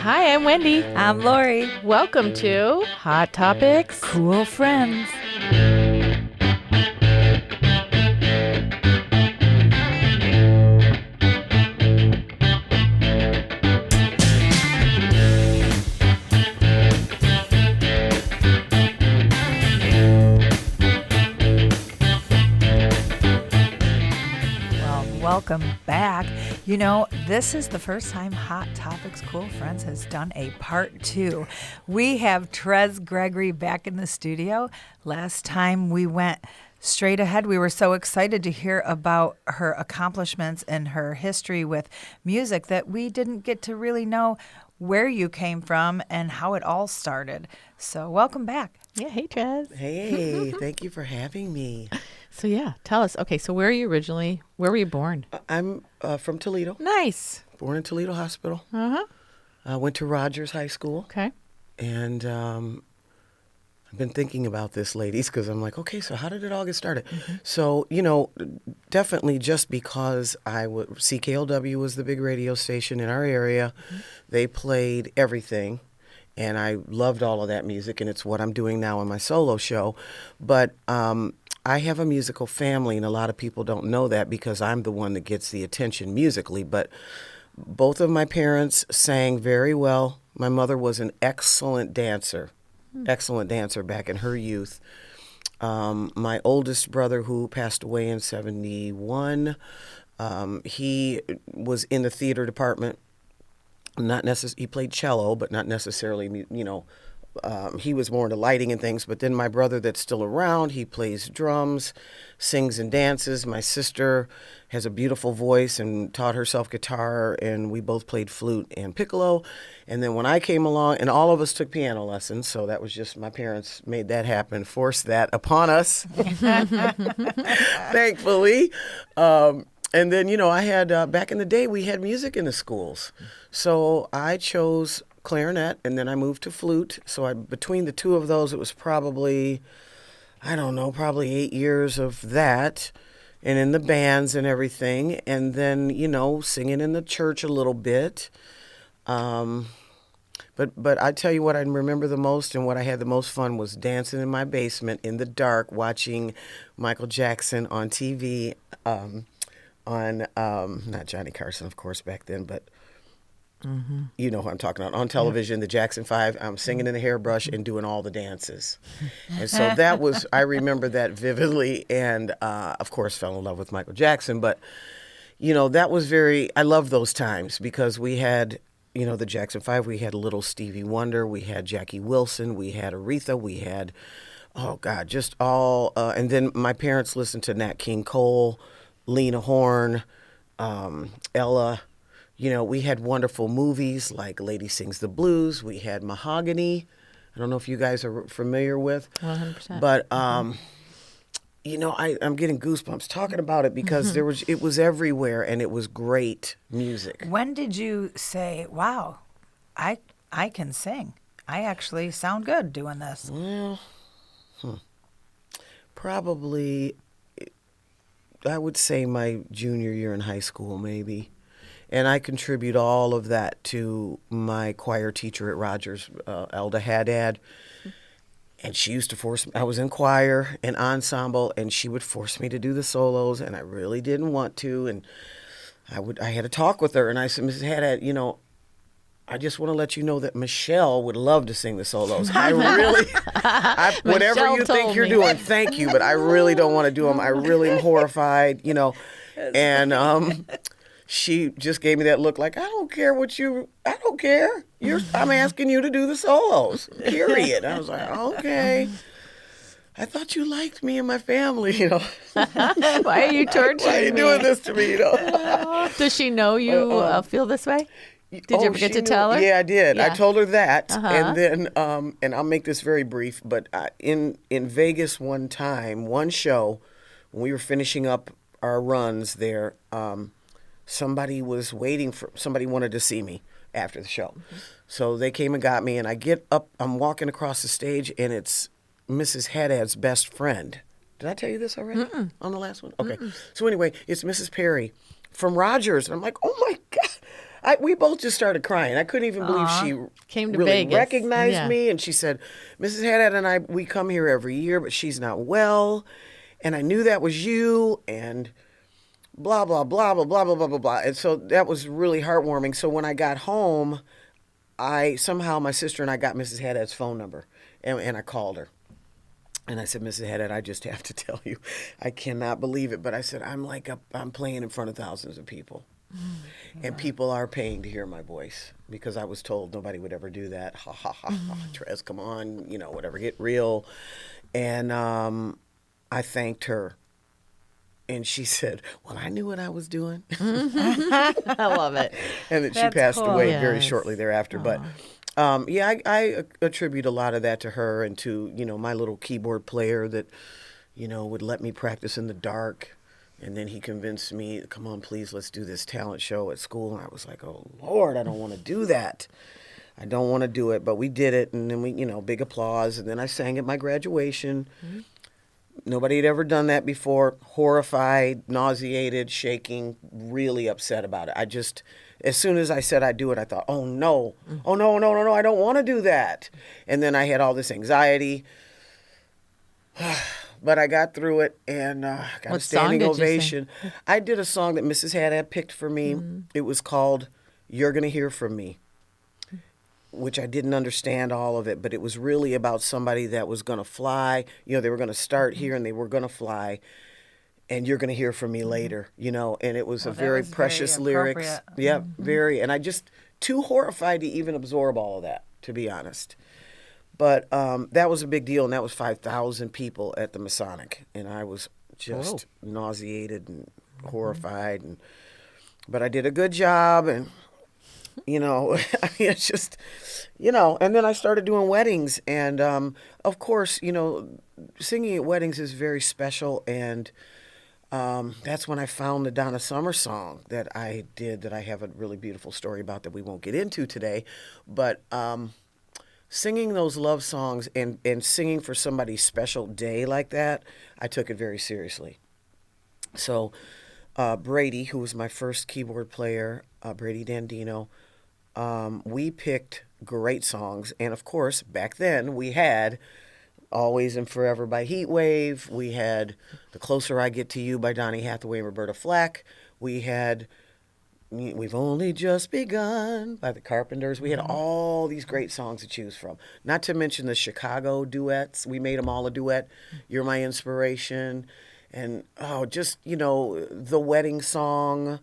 Hi, I'm Wendy. I'm Lori. Welcome to Hot Topics. Cool friends. Welcome back. You know, this is the first time Hot Topics Cool Friends has done a part 2. We have Trez Gregory back in the studio. Last time we went straight ahead. We were so excited to hear about her accomplishments and her history with music that we didn't get to really know where you came from and how it all started. So welcome back. Yeah, hey, Trez. Hey, thank you for having me. So yeah, tell us. Okay, so where were you born? I'm from Toledo. Nice. Born in Toledo Hospital. Uh-huh. I went to Rogers High School. Okay. And I've been thinking about this, ladies, because I'm like, okay, so how did it all get started? Mm-hmm. So, you know, definitely just because CKLW was the big radio station in our area. Mm-hmm. They played everything. And I loved all of that music, and it's what I'm doing now on my solo show. But I have a musical family, and a lot of people don't know that because I'm the one that gets the attention musically. But both of my parents sang very well. My mother was an excellent dancer back in her youth. My oldest brother, who passed away in 1971, he was in the theater department. He played cello, but not necessarily, you know, he was more into lighting and things. But then my brother that's still around, he plays drums, sings and dances. My sister has a beautiful voice and taught herself guitar, and we both played flute and piccolo. And then when I came along, and all of us took piano lessons, so that was just, my parents made that happen, forced that upon us, thankfully. And then, you know, I had, back in the day, we had music in the schools. So I chose clarinet, and then I moved to flute. So between the two of those, it was probably 8 years of that, and in the bands and everything. And then, you know, singing in the church a little bit. But I tell you what I remember the most and what I had the most fun was dancing in my basement in the dark, watching Michael Jackson on TV, on not Johnny Carson, of course, back then, but you know who I'm talking about. On television, the Jackson 5, I'm singing in the hairbrush and doing all the dances. And so that was, I remember that vividly, and of course fell in love with Michael Jackson. But, you know, that was I love those times because we had, you know, the Jackson 5, we had little Stevie Wonder, we had Jackie Wilson, we had Aretha, we had, oh God, just all, and then my parents listened to Nat King Cole, Lena Horne, Ella. You know, we had wonderful movies like Lady Sings the Blues. We had Mahogany. I don't know if you guys are familiar with. 100%. But, you know, I'm getting goosebumps talking about it because it was everywhere, and it was great music. When did you say, wow, I can sing? I actually sound good doing this. Well, probably, I would say my junior year in high school, maybe. And I contribute all of that to my choir teacher at Rogers, Elda Haddad. And she used to force me. I was in choir and ensemble, and she would force me to do the solos, and I really didn't want to. And I had a talk with her, and I said, Mrs. Haddad, you know, I just want to let you know that Michelle would love to sing the solos. I really, whatever you think you're doing, thank you, but I really don't want to do them. I really am horrified, you know. And she just gave me that look like, I don't care. I'm asking you to do the solos, period. I was like, okay. I thought you liked me and my family, you know. Why are you torturing me? Why are you doing this to me, you know? Does she know you feel this way? Did you ever get to tell her? Yeah, I did. Yeah. I told her that. And then, and I'll make this very brief, but in Vegas one time, one show, when we were finishing up our runs there, somebody wanted to see me after the show. Mm-hmm. So they came and got me, and I get up, I'm walking across the stage, and it's Mrs. Haddad's best friend. Did I tell you this already on the last one? Okay. So anyway, it's Mrs. Perry from Rogers. And I'm like, oh my God. We both just started crying. I couldn't even believe she Came to really Vegas. recognized Yeah. me. And she said, Mrs. Haddad and I, we come here every year, but she's not well. And I knew that was you. And blah, blah, blah, blah, blah, blah, blah, blah, blah. And so that was really heartwarming. So when I got home, somehow my sister and I got Mrs. Haddad's phone number. And I called her. And I said, Mrs. Haddad, I just have to tell you, I cannot believe it. But I said, I'm playing in front of thousands of people. And people are paying to hear my voice because I was told nobody would ever do that. Ha, ha, ha, ha. Trez, come on, whatever, get real. And I thanked her. And she said, well, I knew what I was doing. I love it. And then she That's passed cool. away very Yes. shortly thereafter. But I attribute a lot of that to her and to, my little keyboard player that, would let me practice in the dark. And then he convinced me, come on, please, let's do this talent show at school. And I was like, oh, Lord, I don't want to do that. I don't want to do it. But we did it. And then we, big applause. And then I sang at my graduation. Mm-hmm. Nobody had ever done that before. Horrified, nauseated, shaking, really upset about it. As soon as I said I'd do it, I thought, oh, no. Oh, no, no, no, no, I don't want to do that. And then I had all this anxiety. But I got through it and got a standing ovation. I did a song that Mrs. Haddad picked for me. Mm-hmm. It was called You're Gonna Hear From Me, which I didn't understand all of it, but it was really about somebody that was going to fly. They were going to start here and they were going to fly. And you're going to hear from me later, and it was a very precious lyrics. Yeah, very. And I just too horrified to even absorb all of that, to be honest. But that was a big deal, and that was 5,000 people at the Masonic, and I was just nauseated and horrified. But I did a good job, and it's just, And then I started doing weddings, and of course, singing at weddings is very special, and that's when I found the Donna Summer song that I did. That I have a really beautiful story about that we won't get into today, but. Singing those love songs and singing for somebody's special day like that, I took it very seriously. So Brady, who was my first keyboard player, Brady Dandino, we picked great songs. And, of course, back then we had Always and Forever by Heatwave. We had The Closer I Get to You by Donny Hathaway and Roberta Flack. We had... We've Only Just Begun by the Carpenters. We had all these great songs to choose from. Not to mention the Chicago duets. We made them all a duet. You're My Inspiration. And, the wedding song,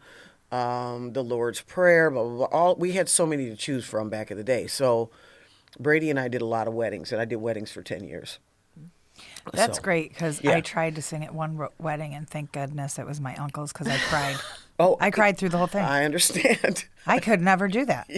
the Lord's Prayer, blah, blah, blah. We had so many to choose from back in the day. So Brady and I did a lot of weddings, and I did weddings for 10 years. That's great, because I tried to sing at one wedding, and thank goodness it was my uncle's, because I cried. I cried through the whole thing. I understand. I could never do that.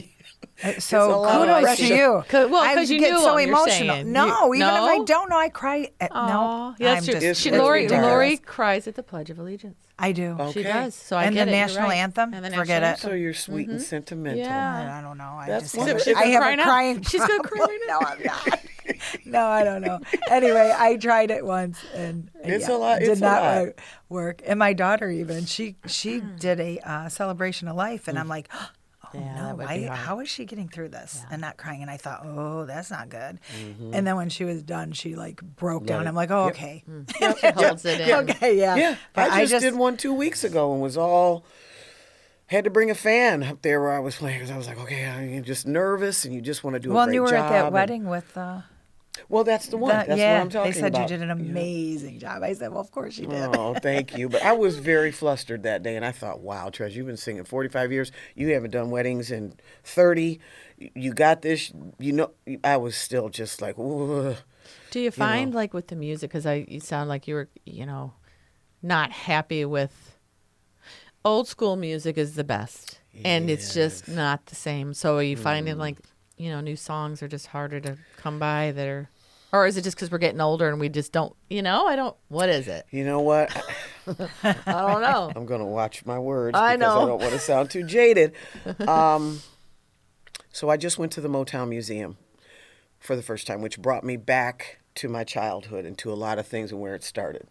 So kudos pressure. to you. Because you get knew so them, you're emotional. saying. No, even if No? I don't know, I cry. No, Yeah, I'm that's just, true. Lori ridiculous. cries at the Pledge of Allegiance. I do. She Okay. does. So I And get the it. You're national right. anthem? And the Forget national it. So you're sweet and sentimental. Yeah. I don't know. That's I wonderful. have Cry a now. crying. She's gonna cry right now. No, I'm not. No, I don't know. Anyway, I tried it once, and It's yeah, a lot. it did It's a not lot. work. And my daughter even she did a celebration of life, and I'm like, oh Yeah, that no, would be hard. how is she getting through this and not crying? And I thought, oh, that's not good. And then when she was done, she like broke down. it. I'm like, oh, Yep. okay, She holds it in. okay, yeah. Yeah, But I just did one 2 weeks ago and was all had to bring a fan up there where I was playing because I was like, okay, I'm just nervous and you just want to do Well, a great and you were job. at that and- wedding with. Well, that's the one. That's what I'm talking they said about. you did an amazing job. I said, well, of course you did. Oh, thank you. But I was very flustered that day, and I thought, wow, Trez, you've been singing 45 years. You haven't done weddings in 30. You got this. I was still just like, ugh. Do you find like with the music, because you sound like you were, not happy with old school music is the best, and it's just not the same. So are you finding like, new songs are just harder to come by that are, or is it just because we're getting older and we just don't, what is it? You know what? I don't know. I'm going to watch my words I because know. I don't want to sound too jaded. So I just went to the Motown Museum for the first time, which brought me back to my childhood and to a lot of things and where it started.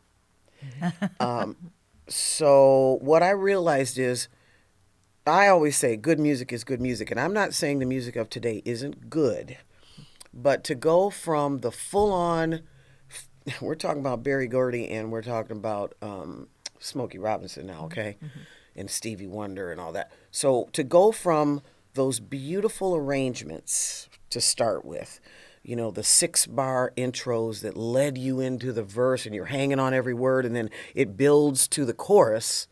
So what I realized is I always say good music is good music, and I'm not saying the music of today isn't good, but to go from the full-on, we're talking about Berry Gordy and we're talking about Smokey Robinson now, okay, and Stevie Wonder and all that. So to go from those beautiful arrangements to start with, you know, the 6-bar intros that led you into the verse and you're hanging on every word, and then it builds to the chorus.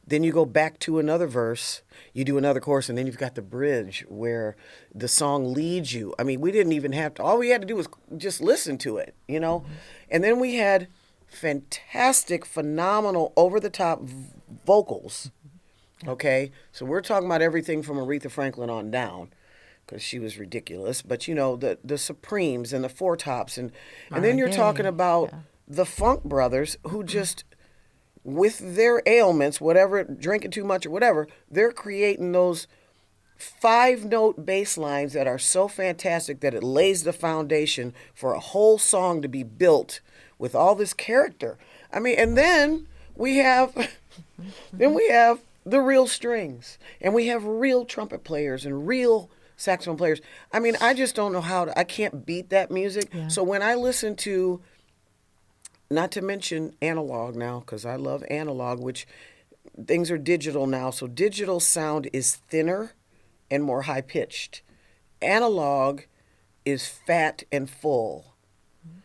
Then you go back to another verse, you do another chorus, and then you've got the bridge where the song leads you. I mean, we didn't even have to, all we had to do was just listen to it, you know? And then we had fantastic, phenomenal, over-the-top vocals, okay? So we're talking about everything from Aretha Franklin on down, because she was ridiculous. But, you know, the Supremes and the Four Tops, and then you're talking about the Funk Brothers, who just, with their ailments, whatever, drinking too much or whatever, they're creating those 5-note bass lines that are so fantastic that it lays the foundation for a whole song to be built with all this character. I mean, and then we have the real strings, and we have real trumpet players and real saxophone players. I mean, I just don't know I can't beat that music. Yeah. So when I listen to, not to mention analog now, because I love analog, which things are digital now. So digital sound is thinner and more high-pitched. Analog is fat and full.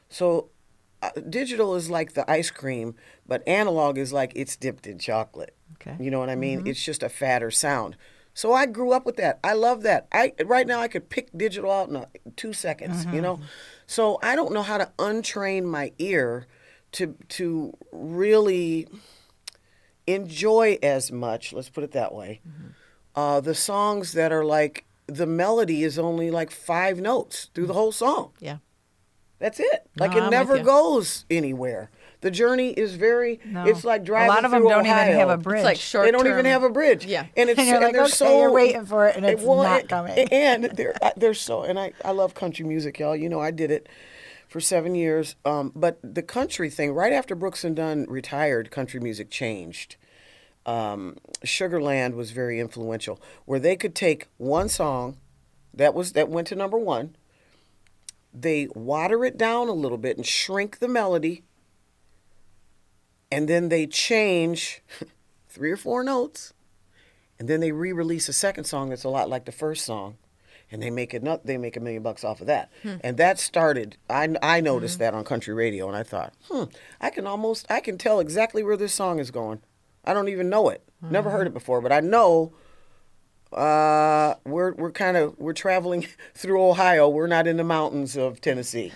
So digital is like the ice cream, but analog is like it's dipped in chocolate. Okay. You know what I mean? It's just a fatter sound. So I grew up with that. I love that. Right now I could pick digital out in 2 seconds, you know? So I don't know how to untrain my ear to really enjoy as much, let's put it that way, the songs that are like, the melody is only like 5 notes through the whole song. Yeah. That's it. Like it never goes anywhere. The journey is it's like driving through Ohio. A lot of them don't even have a bridge. It's like short They don't even have a bridge. Yeah. And it's you're like, okay, you're waiting for it, and it's not coming. And they're so, and I love country music, y'all. You know, I did it for 7 years. But the country thing, right after Brooks and Dunn retired, country music changed. Sugarland was very influential, where they could take one song that went to number 1, they water it down a little bit and shrink the melody, and then they change 3 or 4 notes, and then they re-release a second song that's a lot like the first song, and they make $1 million off of that. And that started, I noticed that on country radio, and I thought, I can tell exactly where this song is going. I don't even know it. Never heard it before, but I know we're traveling through Ohio. We're not in the mountains of Tennessee.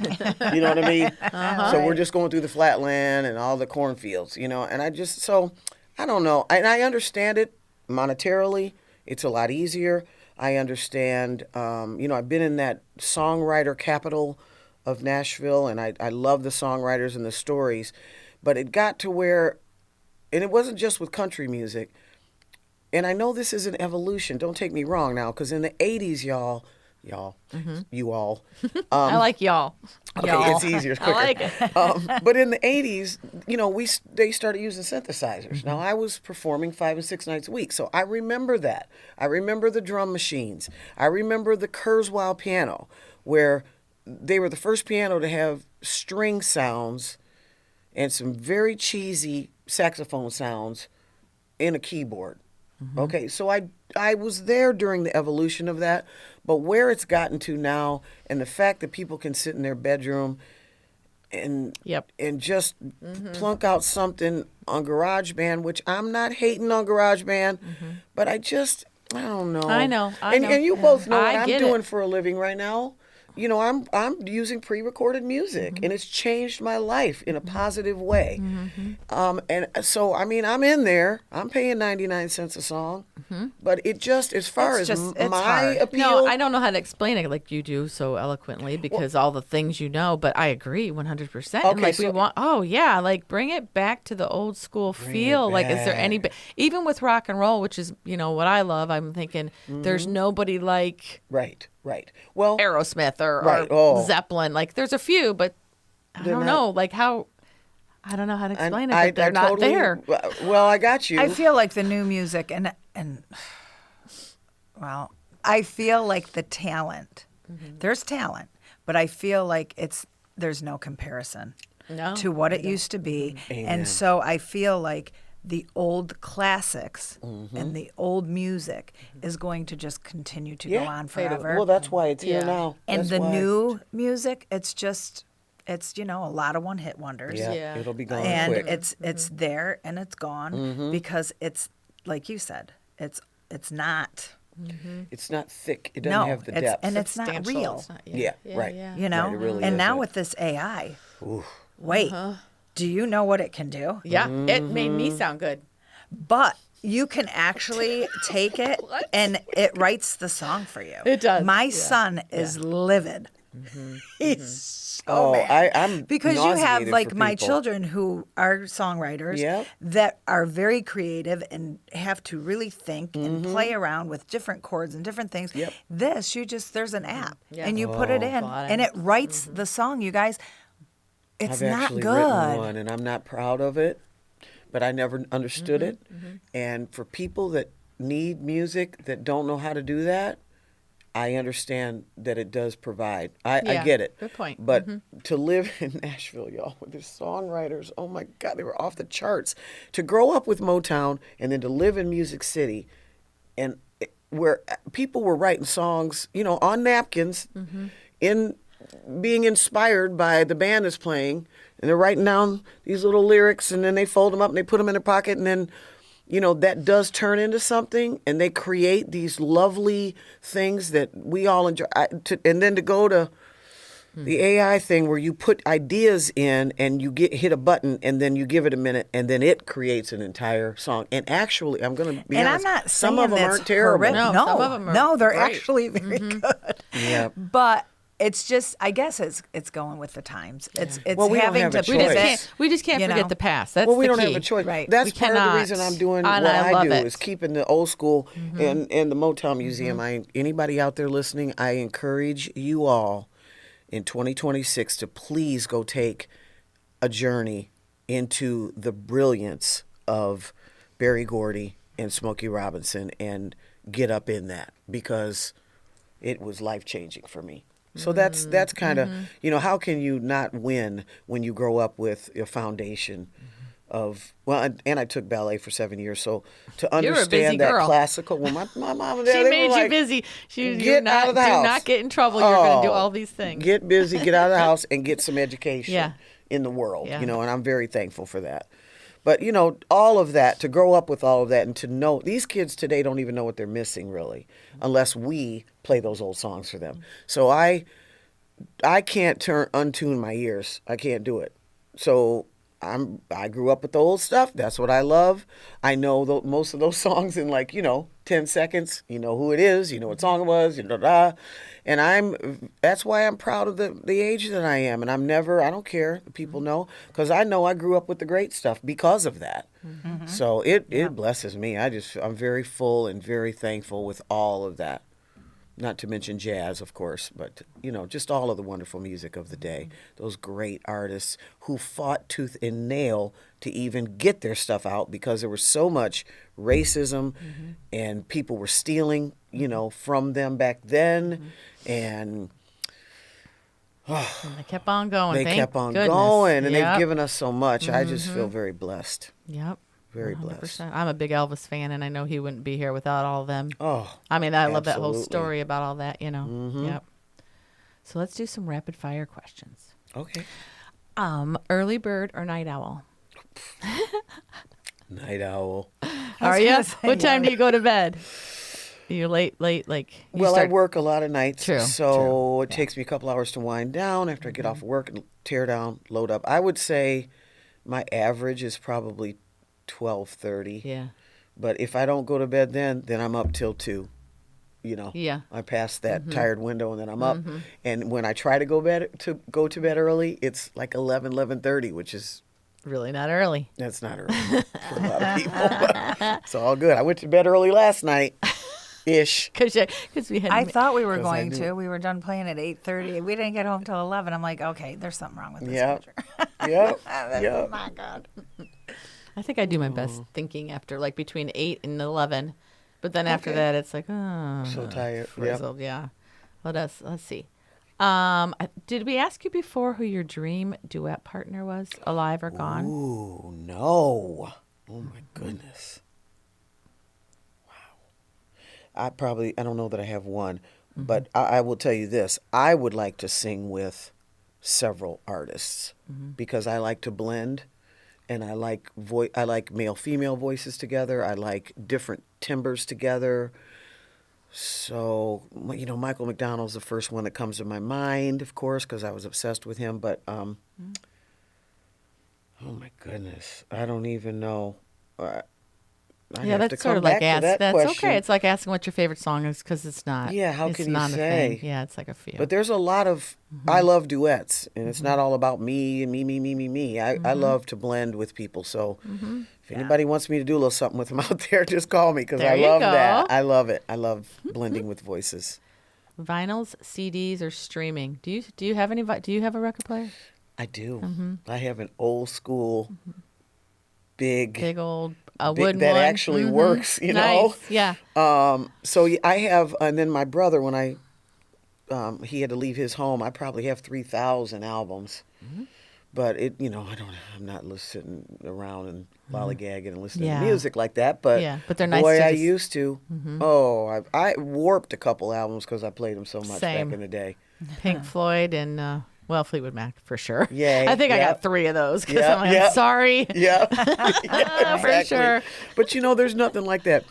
You know what I mean? So we're just going through the flatland and all the cornfields, you know, and I don't know. And I understand it monetarily. It's a lot easier. I understand, you know, I've been in that songwriter capital of Nashville, and I love the songwriters and the stories, but it got to where, and it wasn't just with country music, and I know this is an evolution. Don't take me wrong now, because in the 80s, you all. I like y'all. Okay, y'all. it's easier, it's quicker. I like it. But in the 80s, you know, they started using synthesizers. Now, I was performing 5 and 6 nights a week, so I remember that. I remember the drum machines. I remember the Kurzweil piano, where they were the first piano to have string sounds and some very cheesy saxophone sounds in a keyboard. Okay, so I was there during the evolution of that, but where it's gotten to now, and the fact that people can sit in their bedroom and just plunk out something on GarageBand, which I'm not hating on GarageBand, but I don't know. I know. And you both know what I'm doing for a living right now. You know, I'm using pre-recorded music, and it's changed my life in a positive way. And so, I mean, I'm in there. I'm paying 99 cents a song, but it just, as far as my appeal. No, I don't know how to explain it like you do so eloquently, because all the things you know, but I agree 100%. Okay, and like we want, like bring it back to the old school feel. Like, is there any, even with rock and roll, which is, you know, what I love, I'm thinking there's nobody like. Right. Well, Aerosmith or Zeppelin. Like, there's a few, but I don't know. Like, how, I don't know how to explain it, but they're not there. Well, I got you. I feel like the new music, and Well, I feel like the talent, there's talent, but I feel like there's no comparison to what it used to be. Amen. And so I feel like the old classics and the old music is going to just continue to go on forever. Well, that's why it's here now. And That's the why. new music, it's a lot of one-hit wonders. Yeah, it'll be gone And quick. it's there and it's gone because it's, like you said, it's not. It's not thick. It doesn't have the depth. And it's not Substantial. real. It's not- Yeah, right. You know, Right, it really and now isn't. with this AI, wait, do you know what it can do? Yeah, it made me sound good. But you can actually take it and it writes the song for you. It does, My yeah. son is livid. He's Oh, mad. I'm because you have nauseated like for my people. children who are songwriters Yep. that are very creative and have to really think and play around with different chords and different things. Yep. This, there's an app Yeah. and you put it in Bought it. and it writes the song, you guys. It's I've not actually good. written one, and I'm not proud of it, but I never understood it. And for people that need music that don't know how to do that, I understand that it does provide. I Yeah, get it. good point. But to live in Nashville, y'all, with the songwriters, oh my God, they were off the charts. To grow up with Motown and then to live in Music City, and where people were writing songs, on napkins, in being inspired by the band that's playing, and they're writing down these little lyrics, and then they fold them up and they put them in their pocket, and then that does turn into something, and they create these lovely things that we all enjoy. And then to go to the AI thing where you put ideas in and you hit a button, and then you give it a minute, and then it creates an entire song. And actually, I'm going to be And honest, I'm not some saying of them that's aren't terrible. horrific. No, No, some of 'em are no, they're great. actually very good. Yeah. But it's just, I guess it's going with the times. It's Well, we don't having have to a We just choice. can't. We just can't You forget know? the past. That's Well, we the don't key. have a choice. Right. That's We part of the cannot. reason I'm doing And what I I love do it. is keeping the old school and the Motown Museum. Anybody out there listening, I encourage you all in 2026 to please go take a journey into the brilliance of Berry Gordy and Smokey Robinson and get up in that, because it was life-changing for me. So that's kind of, how can you not win when you grow up with a foundation of, and I took ballet for 7 years, so to You're a busy understand that girl. classical, well, my mom and dad, She they were made you like, busy. You're get not, out of the do house. not get in trouble. You're going to do Oh, all these things. Get busy, get out of the house, and get some education Yeah. in the world, Yeah. and I'm very thankful for that. But, all of that, to grow up with all of that and to know, these kids today don't even know what they're missing, really, unless we play those old songs for them. So I can't untune my ears. I can't do it. So I grew up with the old stuff. That's what I love. I know most of those songs in 10 seconds. You know who it is. You know what song it was. And that's why I'm proud of the age that I am. And I don't care. People know, because I know I grew up with the great stuff because of that. So it blesses me. I'm very full and very thankful with all of that. Not to mention jazz, of course, but, just all of the wonderful music of the day. Those great artists who fought tooth and nail to even get their stuff out, because there was so much racism and people were stealing, from them back then. And And they kept on going. they Thank kept on goodness. going, and Yep. they've given us so much. I just feel very blessed. Yep. Very 100%. blessed. I'm a big Elvis fan, and I know he wouldn't be here without all of them. Oh, I mean, I love that whole absolutely. story about all that, Yep. So let's do some rapid fire questions. okay. Early bird or night owl? Night owl. Are you? gonna say, What time yeah. do you go to bed? You're late, like. You Well, start- I work a lot of nights, True, so it takes me a couple hours to wind down after I get off of work and tear down, load up. I would say my average is probably 12:30. Yeah. But if I don't go to bed then I'm up till 2. Yeah. I pass that tired window and then I'm up. And when I try to go to bed early, it's like 11:30, which is Really not early. that's not early for a lot of people. But it's all good. I went to bed early last night. Ish. Because we had. I thought we were 'Cause I going knew- to. We were done playing at 8:30. We didn't get home till 11. I'm like, okay, there's something wrong with this Yep. picture. Yep. Oh Yep. my God. I think I do my best thinking after between 8 and 11. But then after Okay. that, it's like, oh, So tired. Yep. frizzled. Yeah. Let's see. Did we ask you before who your dream duet partner was, alive or gone? Ooh, no. Oh my goodness. Wow. I don't know that I have one, but I will tell you this. I would like to sing with several artists because I like to blend, and I like male female voices together. I like different timbres together. So, Michael McDonald's the first one that comes to my mind, of course, because I was obsessed with him. But, oh my goodness, I don't even know. I Yeah, have to that's come sort of like back to that that's question. okay. It's like asking what your favorite song is because it's not. Yeah, how it's can you not a say? thing. Yeah, it's like a feel. But there's a lot of, I love duets, and it's not all about me and me. I love to blend with people. So if anybody wants me to do a little something with them out there, just call me because There I you love go. that. I love it. I love blending with voices. Vinyls, CDs, or streaming? Do you have any? Do you have a record player? I do. I have an old school, big old big- wooden that one. actually Mhm. works, Nice. know. Yeah. So I have, and then my brother, when he had to leave his home, I probably have 3,000 albums. But I'm not sitting around and lollygagging and listening Yeah. to music like that. But Yeah, but they're nice boy, to I just- used to. Oh, I warped a couple albums because I played them so much Same. back in the day. Pink Floyd and Fleetwood Mac for sure. Yay, I think I yep. got 3 of those because Yep, I'm like, yep. sorry. Yeah, yeah, For exactly. sure. But there's nothing like that.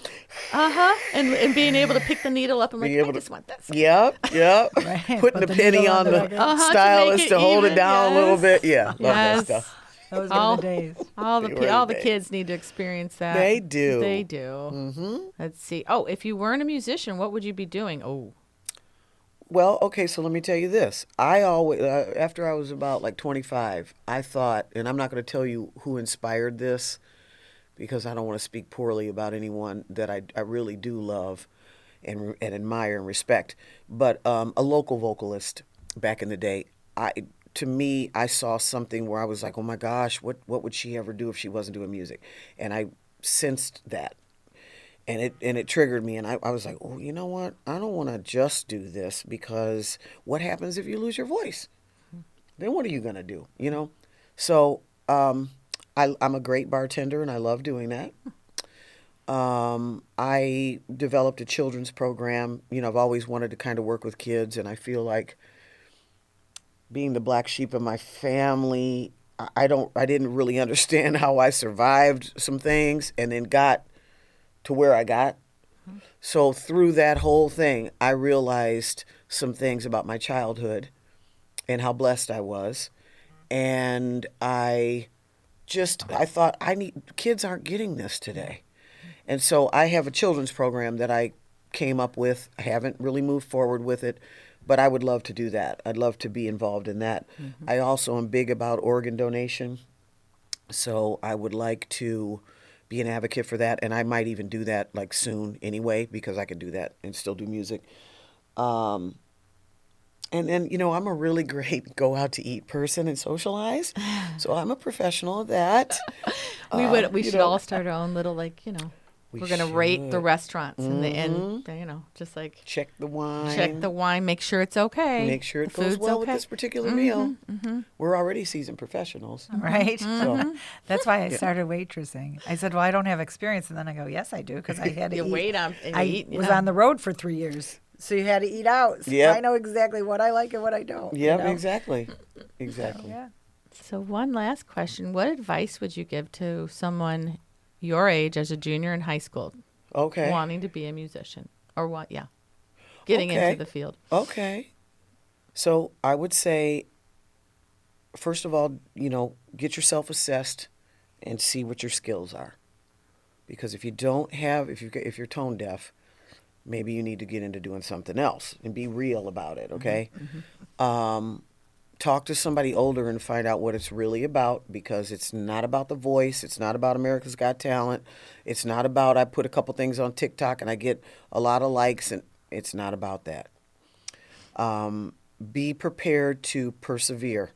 And being able to pick the needle up, I'm like, Being able I to- just want this. Yep. Right, Putting put the the penny needle on on the the record. To make stylist it to hold it even, down a little yes. bit. Yeah, love Yes. that stuff. Those All- were the days. All They the were pe- the all the days. kids need to experience that. They do. They do. Mm-hmm. Let's see. Oh, if you weren't a musician, what would you be doing? Oh, Well, okay, so let me tell you this. I always, after I was about like 25, I thought, and I'm not going to tell you who inspired this because I don't want to speak poorly about anyone that I really do love and admire and respect, but a local vocalist back in the day, to me, I saw something where I was like, oh my gosh, what would she ever do if she wasn't doing music? And I sensed that. And it triggered me, and I was like, oh, you know what? I don't want to just do this because what happens if you lose your voice? Then what are you going to do, So I'm a great bartender, and I love doing that. I developed a children's program. I've always wanted to kind of work with kids, and I feel like being the black sheep of my family, I didn't really understand how I survived some things and then got to where I got. So through that whole thing, I realized some things about my childhood and how blessed I was. And I thought kids aren't getting this today. And so I have a children's program that I came up with. I haven't really moved forward with it, but I would love to do that. I'd love to be involved in that. I also am big about organ donation. So I would like to be an advocate for that, and I might even do that like soon anyway because I could do that and still do music. And then I'm a really great go out to eat person and socialize, so I'm a professional at that. we should all start our own little we're gonna rate the should. restaurants and just like Check the wine. check the wine, make sure it's okay. Make sure it the goes food's well with okay. this particular meal. We're already seasoned professionals. Right. So That's why I started waitressing. I said, well, I don't have experience. And then I go, yes, I do, because I had to You eat. wait on and you I eat. was on the road for 3 years. So you had to eat out. So Yep. I know exactly what I like and what I don't. yeah, exactly. Yeah. So one last question: what advice would you give to someone your age as a junior in high school, Okay. wanting to be a musician or what? Yeah, getting Okay. into the field. Okay. So I would say, first of all, get yourself assessed and see what your skills are. Because if you're tone deaf, maybe you need to get into doing something else and be real about it, okay? Talk to somebody older and find out what it's really about, because it's not about the voice. It's not about America's Got Talent. It's not about I put a couple things on TikTok and I get a lot of likes, and it's not about that. Be prepared to persevere,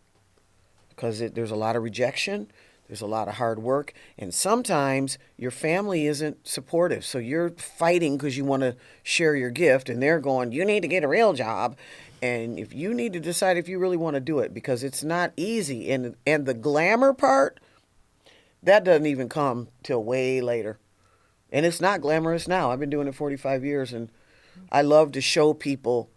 because there's a lot of rejection. There's a lot of hard work. And sometimes your family isn't supportive. So you're fighting because you want to share your gift. And they're going, you need to get a real job. And if you need to decide if you really want to do it, because it's not easy. And the glamour part, that doesn't even come till way later. And it's not glamorous now. I've been doing it 45 years. And I love to show people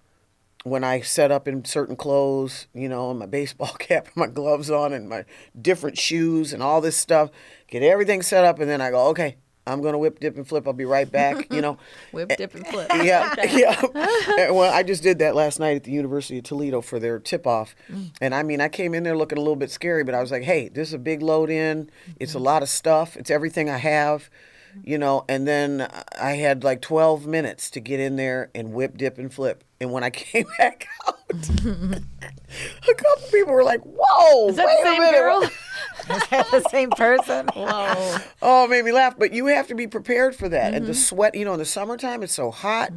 when I set up in certain clothes, you know, and my baseball cap and my gloves on and my different shoes and all this stuff, get everything set up, and then I go, okay, I'm going to whip, dip, and flip. I'll be right back, you know. Whip, dip, and flip. Yeah, yeah. Well, I just did that last night at the University of Toledo for their tip-off. And, I mean, I came in there looking a little bit scary, but I was like, hey, this is a big load in. It's a lot of stuff. It's everything I have. You know, and then I had like 12 minutes to get in there and whip, dip, and flip. And when I came back out, a couple people were like, whoa, Is that wait the same a minute. girl? Is that the same person? Whoa. Oh, it made me laugh. But you have to be prepared for that. And the sweat, you know, in the summertime, it's so hot.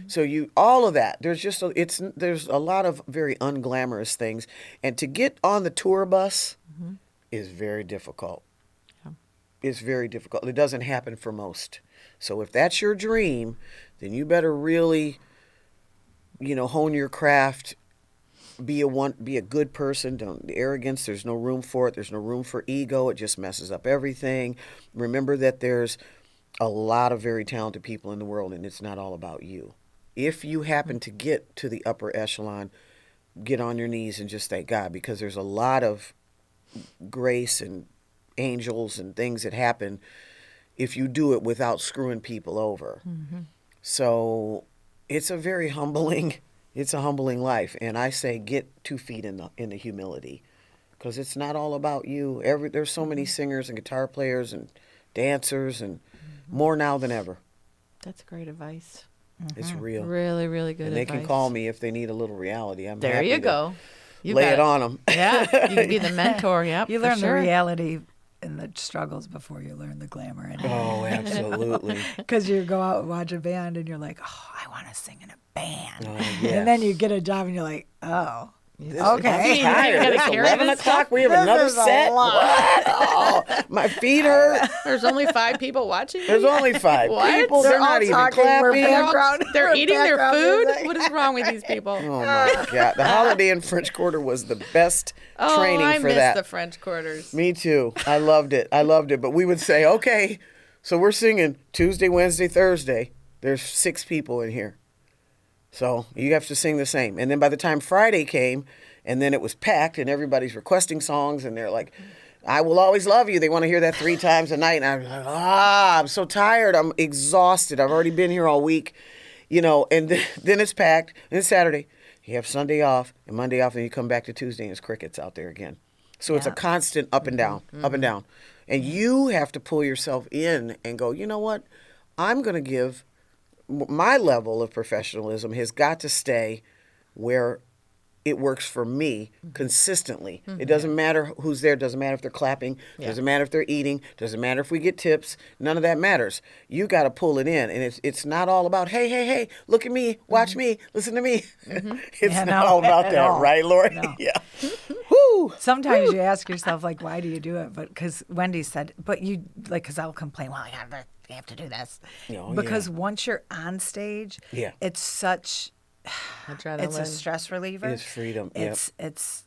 So all of that, there's a lot of very unglamorous things. And to get on the tour bus is very difficult. It's very difficult. It doesn't happen for most. So if that's your dream, then you better really, you know, hone your craft. Be a good person. Don't arrogance. There's no room for it. There's no room for ego. It just messes up everything. Remember that there's a lot of very talented people in the world, and it's not all about you. If you happen to get to the upper echelon, get on your knees and just thank God, because there's a lot of grace and angels and things that happen if you do it without screwing people over. So it's a very humbling life. And I say get 2 feet in the humility, because it's not all about you. There's so many singers and guitar players and dancers, and more now than ever. That's great advice. It's real. Really, really good And they advice. can call me if they need a little reality. I'm There happy you to go. You lay got it on them. Yeah, you can be the mentor. Yep, You for learn the sure. reality and the struggles before you learn the glamour. Oh, absolutely. Because you go out and watch a band and you're like, oh, I want to sing in a band. Oh, yes. And then you get a job and you're like, oh, This- okay. I'm tired. You gotta It's carry 11 this o'clock. stuff? We have This another is a set. lot. What? Oh, my feet hurt. There's only 5 people watching. There's only 5 What? people. They're They're all not even talking. We're clapping. background. They're We're eating their background food. music. What is wrong with these people? Oh my God! The Holiday in French Quarter was the best training I for miss that. the French quarters. Me too. I loved it. But we would say, okay, so we're singing Tuesday, Wednesday, Thursday. There's 6 people in here, so you have to sing the same. And then by the time Friday came, and then it was packed, and everybody's requesting songs, and they're like, I will always love you. They want to hear that 3 times a night. And I'm like, I'm so tired. I'm exhausted. I've already been here all week, you know, and then it's packed. And it's Saturday. You have Sunday off and Monday off, and you come back to Tuesday and it's crickets out there again. So it's a constant up and down, up and down. And you have to pull yourself in and go, you know what? I'm going to give my level of professionalism has got to stay where it works for me consistently. It doesn't matter who's there. Doesn't matter if they're clapping. Doesn't matter if they're eating. Doesn't matter if we get tips. None of that matters. You got to pull it in, and it's not all about hey, look at me, watch me, listen to me. It's Yeah, not no, all about at that, all. right, Lori? No. Yeah. Woo. Sometimes you ask yourself, like, why do you do it? But because Wendy said, but you, like, because I'll complain, well, I have to do this. Oh, because yeah. once you're on stage, Yeah. Adrenaline. it's a stress reliever. It's freedom. Yep. It's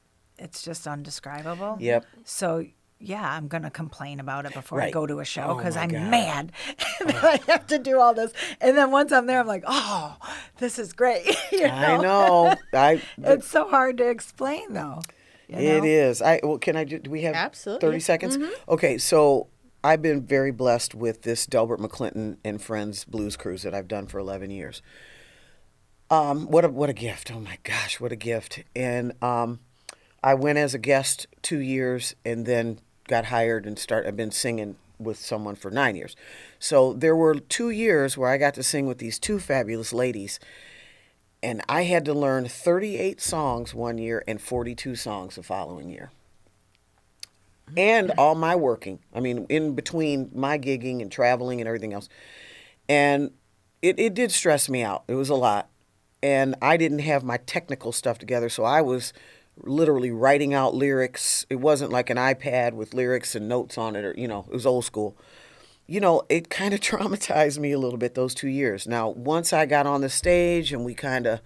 just undescribable. Yep. So yeah, I'm gonna complain about it before I Right. go to a show Oh, because my I'm God. mad. And then I have to do all this, and then once I'm there, I'm like, oh, this is great. You I know. It's so hard to explain, though. you know? It is. Can I do we have Absolutely. 30 seconds? Okay, so I've been very blessed with this Delbert McClinton and Friends blues cruise that I've done for 11 years. What a gift. Oh my gosh, what a gift. And I went as a guest 2 years and then got hired and I've been singing with someone for 9 years. So there were 2 years where I got to sing with these 2 fabulous ladies. And I had to learn 38 songs one year and 42 songs the following year. And all my working. I mean, in between my gigging and traveling and everything else. And it did stress me out. It was a lot. And I didn't have my technical stuff together, so I was literally writing out lyrics. It wasn't like an iPad with lyrics and notes on it, or, you know, it was old school. You know, it kind of traumatized me a little bit those 2 years. Now, once I got on the stage and we kind of,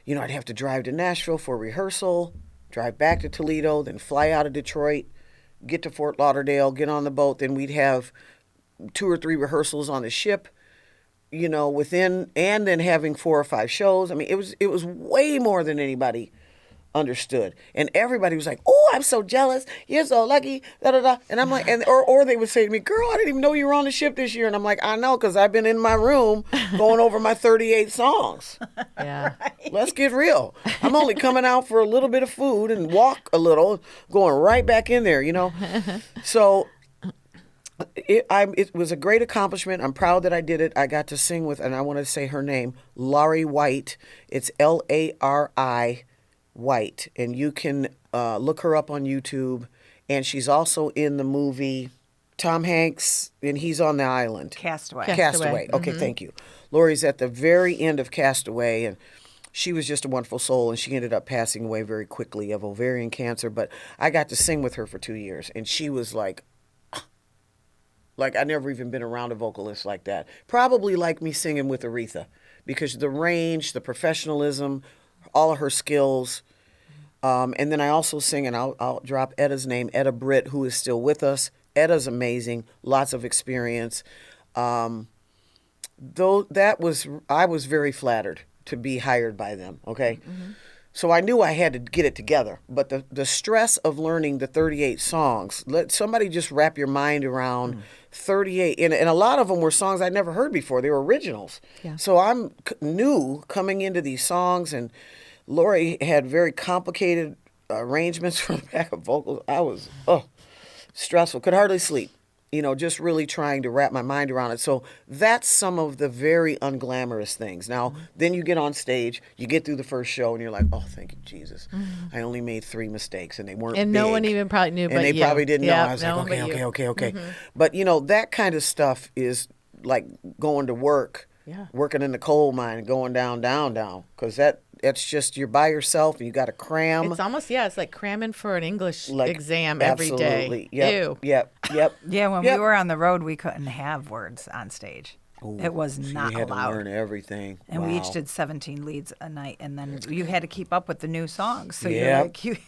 you know, I'd have to drive to Nashville for rehearsal, drive back to Toledo, then fly out of Detroit, get to Fort Lauderdale, get on the boat. Then we'd have 2 or 3 rehearsals on the ship, you know, within, and then having 4 or 5 shows. I mean, it was way more than anybody understood. And everybody was like, "Oh, I'm so jealous. You're so lucky." Da, da, da. And I'm like, or they would say to me, "Girl, I didn't even know you were on the ship this year." And I'm like, "I know, because I've been in my room going over my 38 songs." Yeah. Right. Let's get real. I'm only coming out for a little bit of food and walk a little, going right back in there, you know. So it was a great accomplishment. I'm proud that I did it. I got to sing with, and I want to say her name, Lari White. It's Lari White, and you can look her up on YouTube. And she's also in the movie Tom Hanks, and he's on the island. Castaway. Castaway. Okay, thank you. Lori's at the very end of Castaway, and she was just a wonderful soul, and she ended up passing away very quickly of ovarian cancer. But I got to sing with her for 2 years, and she was like I never even been around a vocalist like that. Probably like me singing with Aretha, because the range, the professionalism, all of her skills. And then I also sing, and I'll drop Etta's name, Etta Britt, who is still with us. Etta's amazing, lots of experience. Though I was very flattered to be hired by them, okay? Mm-hmm. So I knew I had to get it together. But the stress of learning the 38 songs, let somebody just wrap your mind around 38. And a lot of them were songs I'd never heard before. They were originals. Yeah. So I'm new coming into these songs, and Lori had very complicated arrangements for the backup vocals. I was stressful, could hardly sleep, you know, just really trying to wrap my mind around it. So that's some of the very unglamorous things. Now, then you get on stage, you get through the first show, and you're like, "Oh, thank you, Jesus. I only made 3 mistakes, and they weren't and big. No one even probably knew, and they you. probably didn't know." I was no like, okay. Mm-hmm. But, you know, that kind of stuff is like going to work, working in the coal mine, and going down, because that's just, you're by yourself and you got to cram. It's almost, it's like cramming for an English exam every day. Absolutely. Yep. Yeah, when we were on the road, we couldn't have words on stage. Ooh, it was not you had allowed. to learn everything. And wow. we each did 17 leads a night, and then you had to keep up with the new songs. So you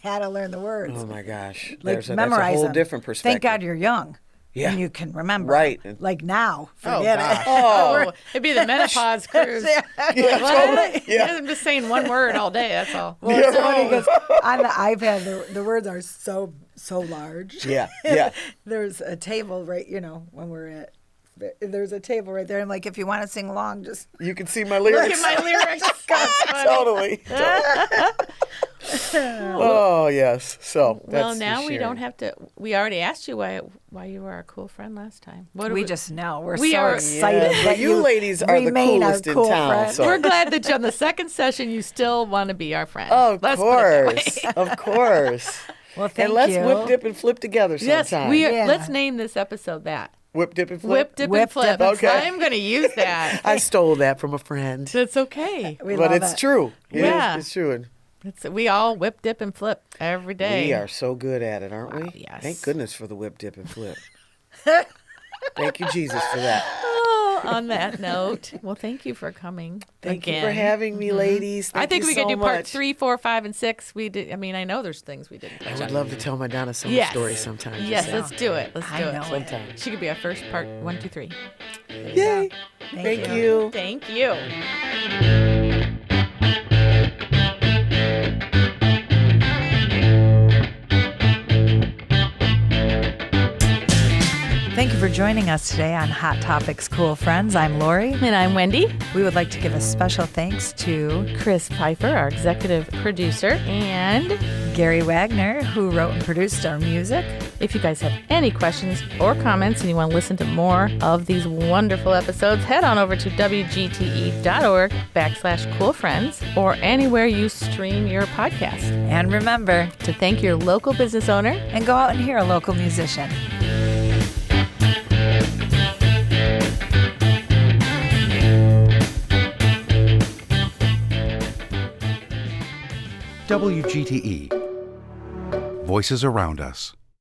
had to learn the words. Oh my gosh. Memorize that's a whole them. different perspective. Thank God you're young. Yeah. And you can remember. Right. Like now. Forget it. Oh, it'd be the menopause cruise. Totally. Yeah. I'm just saying one word all day, that's all. Well, it's funny because on the iPad, the words are so large. Yeah. There's a table when we're at, there's a table right there. I'm like, if you want to sing along, just. You can see my lyrics. Look at my lyrics. Totally. Oh, yes. So that's now we don't have to. We already asked you why you were our cool friend last time. We just know. We're we so are excited. But you ladies are the coolest in town. So. We're glad that on the second session you still want to be our friend. Oh, of course. Of course. Well, thank you. And let's you. whip, dip, and flip together sometime. Yes, let's name this episode that. Whip, dip, and flip? Whip, dip, and flip. Okay. I'm going to use that. I stole that from a friend. That's okay. But it's true. It's true. We all whip, dip, and flip every day. We are so good at it, aren't we? Yes. Thank goodness for the whip, dip, and flip. Thank you, Jesus, for that. Oh, on that note, well, thank you for coming. Thank you for having me, ladies. I think we could do part 3, 4, 5, and 6. We did. I mean, I know there's things we didn't. I would love to tell my Donna Summer story sometime. Yes, let's do it. Let's do it. Sometime. She could be our first part 1, 2, 3. Yay! Thank you. Thank you. Thank you for joining us today on Hot Topics Cool Friends. I'm Lori. And I'm Wendy. We would like to give a special thanks to Chris Pfeiffer, our executive producer, and Gary Wagner, who wrote and produced our music. If you guys have any questions or comments and you want to listen to more of these wonderful episodes, head on over to wgte.org/coolfriends or anywhere you stream your podcast. And remember to thank your local business owner and go out and hear a local musician. WGTE voices around us.